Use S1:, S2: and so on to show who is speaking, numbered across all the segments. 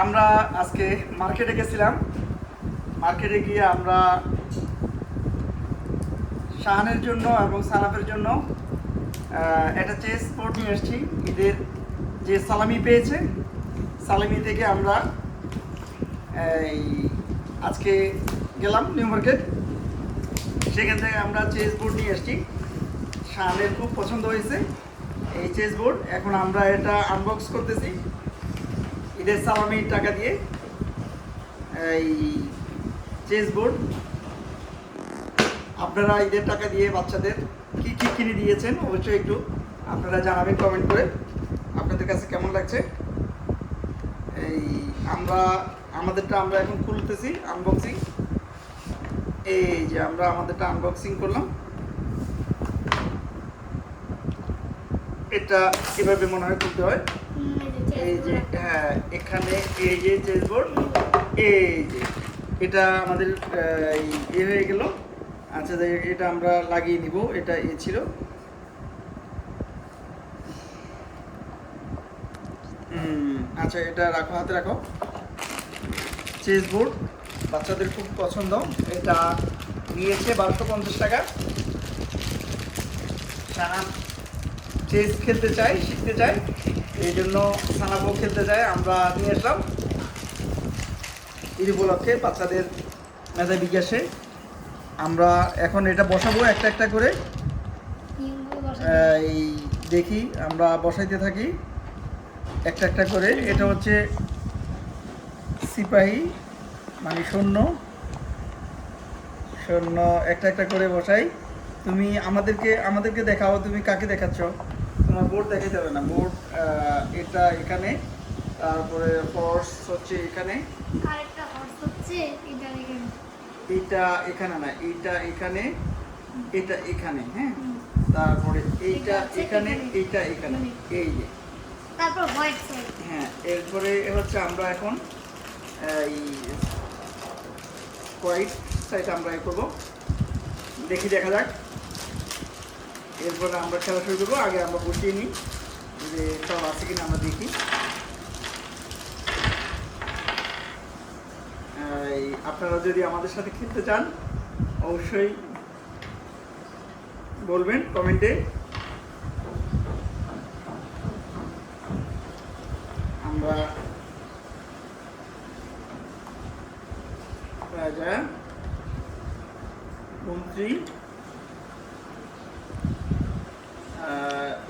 S1: আমরা আজকে মার্কেটে গেছিলাম। মার্কেটে গিয়ে আমরা শাহানের জন্য এবং সানাফের জন্য একটা চেস স্পোর্ট নিয়ে এসেছি। ঈদের যে সালামি পেয়েছে, সালামি থেকে আমরা এই আজকে গেলাম নিউ মার্কেট। সেখান থেকে আমরা চেস বোর্ড নিয়ে এসেছি। শাহানের খুব পছন্দ হয়েছে এই চেস বোর্ড। এখন আমরা এটা আনবক্স করতেছি ঈদের সালামির টাকা দিয়ে। এই চেস বোর্ড আপনারা ঈদের টাকা দিয়ে বাচ্চাদের কি কি কিনে দিয়েছেন অবশ্যই একটু আপনারা জানাবেন কমেন্ট করে আপনাদের কাছে কেমন লাগছে। এই আমাদেরটা আমরা এখন খুলতেছি, আনবক্সিং। এই যে আমরা আমাদেরটা আনবক্সিং করলাম। এটা কিভাবে মনে হয় খুলতে হয়। এই যে হ্যাঁ, এখানে এই যে চেস বোর্ড, এই যে এটা আমাদের এ হয়ে গেল। আচ্ছা, এটা আমরা লাগিয়ে নিব। এটা এ ছিল। আচ্ছা, এটা রাখো, হাতে রাখো। চেস বোর্ড বাচ্চাদের খুব পছন্দ। এটা নিয়েছে 1250 টাকা। সানাম চেস খেলতে চাই, শিখতে চাই, এই জন্য সানাবও খেলতে চাই। আমরা নিয়ে আসলাম ঈদ উপলক্ষে বাচ্চাদের মেধা বিকাশে। আমরা এখন এটা বসাবো একটা একটা করে। এই দেখি আমরা বসাইতে থাকি একটা একটা করে। এটা হচ্ছে সিপাহী, মানে সৈন্য। সৈন্য একটা একটা করে বসাই। তুমি আমাদেরকে দেখাও, তুমি কাকে দেখাচ্ছ? তোমার বোর্ড দেখাইতে হবে না। বোর্ড এটা এখানে, তারপরে হর্স হচ্ছে এখানে, এইটা এখানে না, এইটা এখানে, এটা এখানে। হ্যাঁ, তারপরে এইটা এখানে, এইটা এখানে, এই যে
S2: তারপর হোয়াইট সাইড।
S1: হ্যাঁ, এরপরে হচ্ছে আমরা এখন এই হোয়াইট সাইড আমরা করবো। দেখি, দেখা যাক। এরপরে আমরা খেলা শুরু করবো। আগে আমরা বসিয়ে নিই যে সব আছে কিনা আমরা দেখি। আপনারা যদি আমাদের সাথে খেলতে চান অবশ্যই বলবেন কমেন্টে। আমরা রাজা মন্ত্রী,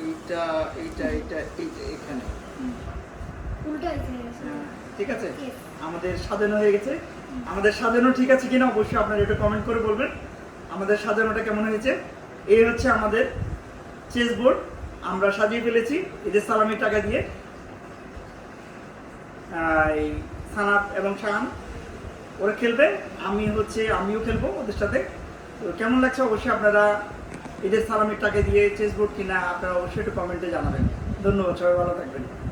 S1: এইটা এইটা এইটা এইটা এখানে। ঠিক আছে, আমাদের সাজানো হয়ে গেছে। আমাদের সাজানো ঠিক আছে কিনা অবশ্যই আপনারা একটু কমেন্ট করে বলবেন আমাদের সাজানোটা কেমন হয়েছে। এই হচ্ছে আমাদের চেস বোর্ড, আমরা সাজিয়ে ফেলেছি ঈদের সালামির টাকা দিয়ে। এই সানাত এবং শাহান ওরা খেলবে, আমিও খেলবো ওদের সাথে। তো কেমন লাগছে অবশ্যই আপনারা ঈদের সালামির টাকা দিয়ে চেস বোর্ড কিনা আপনারা অবশ্যই একটু কমেন্টে জানাবেন। ধন্যবাদ, সবাই ভালো থাকবেন।